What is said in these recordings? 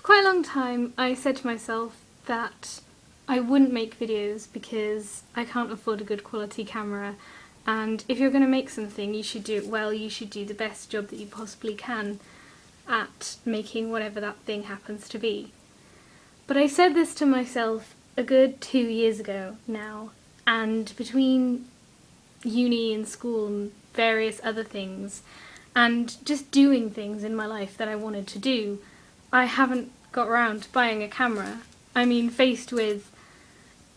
quite a long time I said to myself that I wouldn't make videos because I can't afford a good quality camera, and if you're going to make something you should do it well, you should do the best job that you possibly can at making whatever that thing happens to be. But I said this to myself a good 2 years ago now, and between uni and school and various other things, and just doing things in my life that I wanted to do, I haven't got around to buying a camera. I mean, faced with,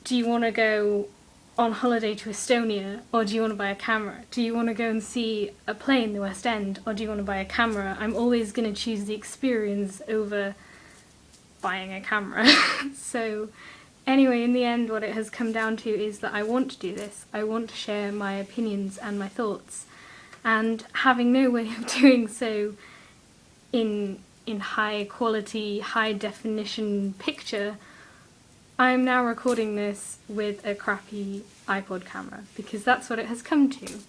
do you want to go on holiday to Estonia, or do you want to buy a camera? Do you want to go and see a play in the West End, or do you want to buy a camera? I'm always going to choose the experience over buying a camera. So anyway, in the end, what it has come down to is that I want to do this. I want to share my opinions and my thoughts, and having no way of doing so in high quality, high definition picture, I'm now recording this with a crappy iPod camera, because that's what it has come to.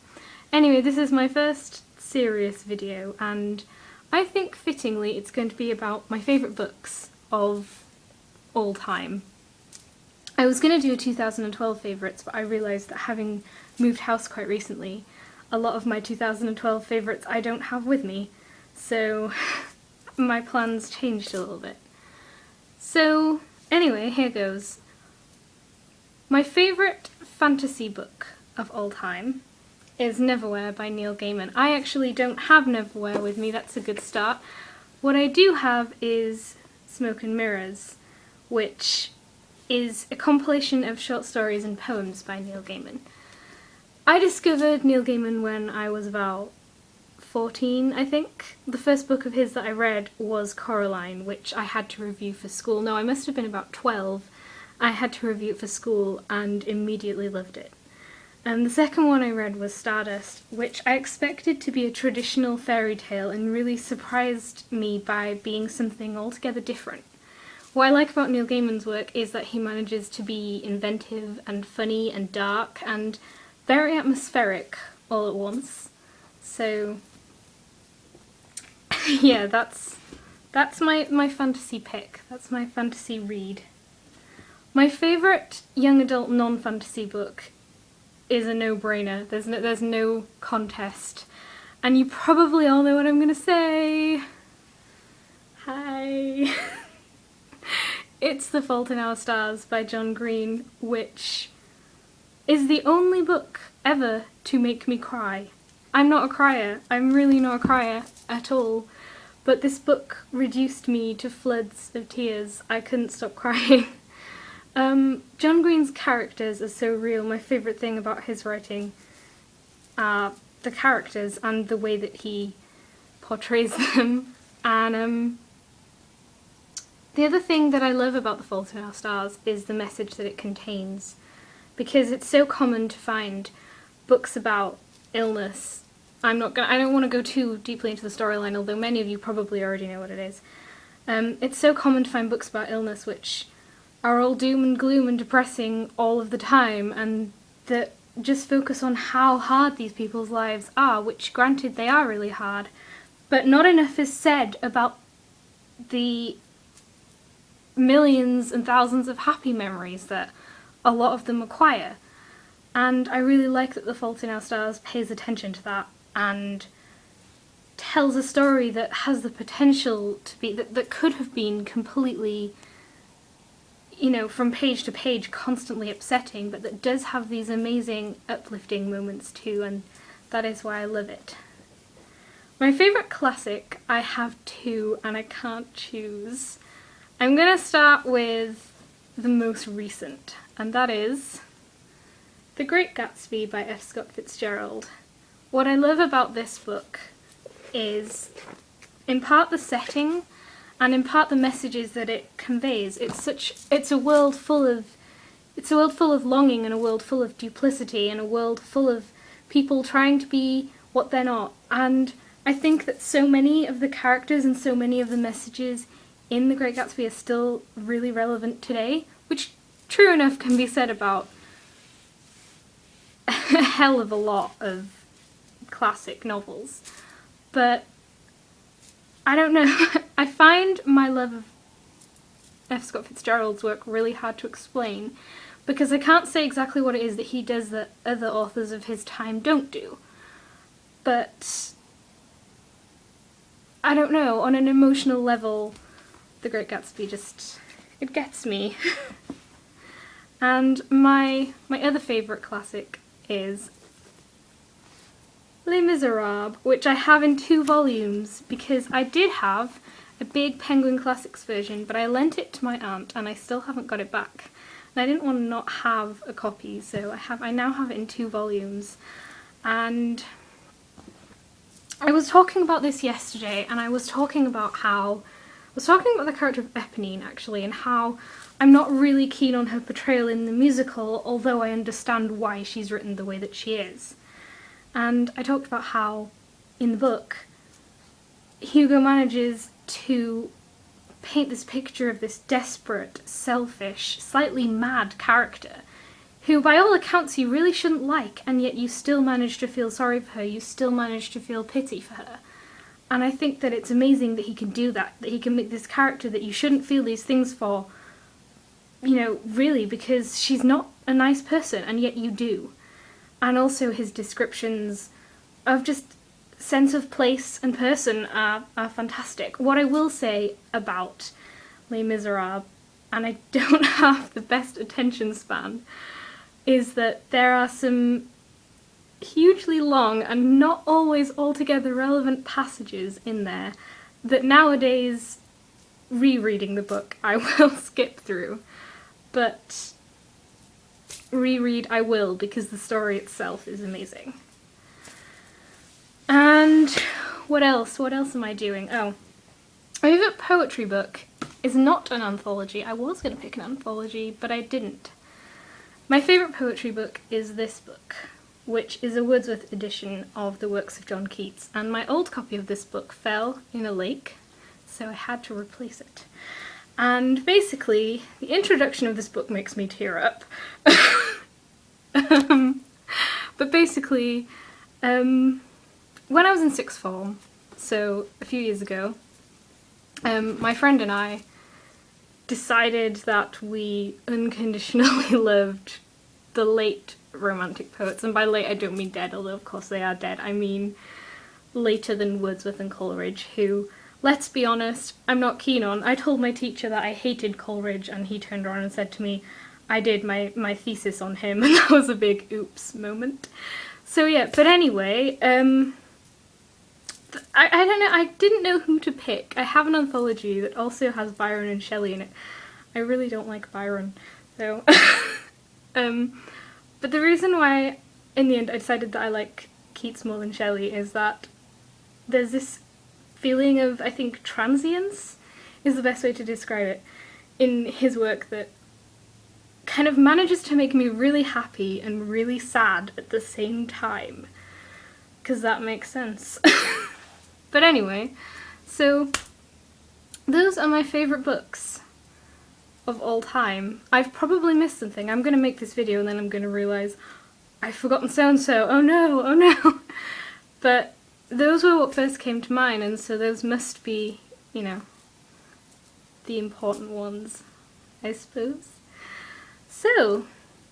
Anyway, this is my first serious video, and I think fittingly it's going to be about my favourite books of all time. I was going to do a 2012 favourites, but I realised that having moved house quite recently, a lot of my 2012 favourites I don't have with me, so my plans changed a little bit. So anyway, here goes. My favourite fantasy book of all time is Neverwhere by Neil Gaiman. I actually don't have Neverwhere with me, that's a good start. What I do have is Smoke and Mirrors, which is a compilation of short stories and poems by Neil Gaiman. I discovered Neil Gaiman when I was about 14, I think. The first book of his that I read was Coraline, which I had to review for school. No, I must have been about 12. I had to review it for school and immediately loved it. And the second one I read was Stardust, which I expected to be a traditional fairy tale and really surprised me by being something altogether different. What I like about Neil Gaiman's work is that he manages to be inventive and funny and dark and very atmospheric all at once. So yeah, that's my fantasy pick. That's my fantasy read. My favourite young adult non-fantasy book is a no-brainer. There's no contest. And you probably all know what I'm gonna say. Hi. It's The Fault in Our Stars by John Green, which is the only book ever to make me cry. I'm not a crier. I'm really not a crier at all. But this book reduced me to floods of tears. I couldn't stop crying. John Green's characters are so real. My favourite thing about his writing are the characters and the way that he portrays them. And the other thing that I love about The Fault in Our Stars is the message that it contains. Because it's so common to find books about illness. I don't want to go too deeply into the storyline, although many of you probably already know what it is. It's so common to find books about illness which are all doom and gloom and depressing all of the time, and that just focus on how hard these people's lives are, which granted they are really hard, but not enough is said about the millions and thousands of happy memories that a lot of them acquire. And I really like that The Fault in Our Stars pays attention to that and tells a story that has the potential to be, that could have been completely, you know, from page to page constantly upsetting, but that does have these amazing uplifting moments too, and that is why I love it. My favourite classic, I have two and I can't choose. I'm gonna start with the most recent, and that is The Great Gatsby by F. Scott Fitzgerald. What I love about this book is in part the setting and in part the messages that it conveys. It's a world full of longing, and a world full of duplicity, and a world full of people trying to be what they're not. And I think that so many of the characters and so many of the messages in The Great Gatsby are still really relevant today, which true enough can be said about a hell of a lot of classic novels. But I don't know, I find my love of F. Scott Fitzgerald's work really hard to explain, because I can't say exactly what it is that he does that other authors of his time don't do. But I don't know, on an emotional level, The Great Gatsby just, it gets me. And my other favourite classic is Les Miserables, which I have in 2 volumes, because I did have a big Penguin Classics version, but I lent it to my aunt and I still haven't got it back. And I didn't want to not have a copy, so I now have it in 2 volumes. And I was talking about this yesterday, and I was talking about the character of Eponine, actually, and how I'm not really keen on her portrayal in the musical, although I understand why she's written the way that she is. And I talked about how, in the book, Hugo manages to paint this picture of this desperate, selfish, slightly mad character, who by all accounts you really shouldn't like, and yet you still manage to feel sorry for her, you still manage to feel pity for her. And I think that it's amazing that he can do that he can make this character that you shouldn't feel these things for, you know, really, because she's not a nice person, and yet you do. And also his descriptions of just sense of place and person are fantastic. What I will say about Les Miserables, and I don't have the best attention span, is that there are some hugely long and not always altogether relevant passages in there that nowadays, rereading the book, I will skip through. But reread I will, because the story itself is amazing. And what else? What else am I doing? Oh, my favourite poetry book is not an anthology. I was going to pick an anthology, but I didn't. My favourite poetry book is this book, which is a Wordsworth edition of the works of John Keats, and my old copy of this book fell in a lake, so I had to replace it. And basically, the introduction of this book makes me tear up. But basically, when I was in 6th form, so a few years ago, my friend and I decided that we unconditionally loved the late Romantic poets, and by late I don't mean dead, although of course they are dead. I mean later than Wordsworth and Coleridge, who, let's be honest, I'm not keen on. I told my teacher that I hated Coleridge, and he turned around and said to me, I did my thesis on him, and that was a big oops moment. So yeah, but anyway, I don't know, I didn't know who to pick. I have an anthology that also has Byron and Shelley in it. I really don't like Byron, so... but the reason why, in the end, I decided that I like Keats more than Shelley is that there's this feeling of, I think, transience is the best way to describe it, in his work that kind of manages to make me really happy and really sad at the same time. Because that makes sense. But anyway, so those are my favourite books of all time. I've probably missed something. I'm going to make this video and then I'm going to realise I've forgotten so-and-so. Oh no, oh no. But those were what first came to mind, and so those must be, you know, the important ones, I suppose. So,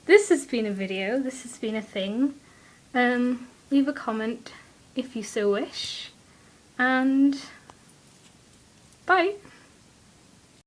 this has been a video, this has been a thing. Leave a comment if you so wish, and bye!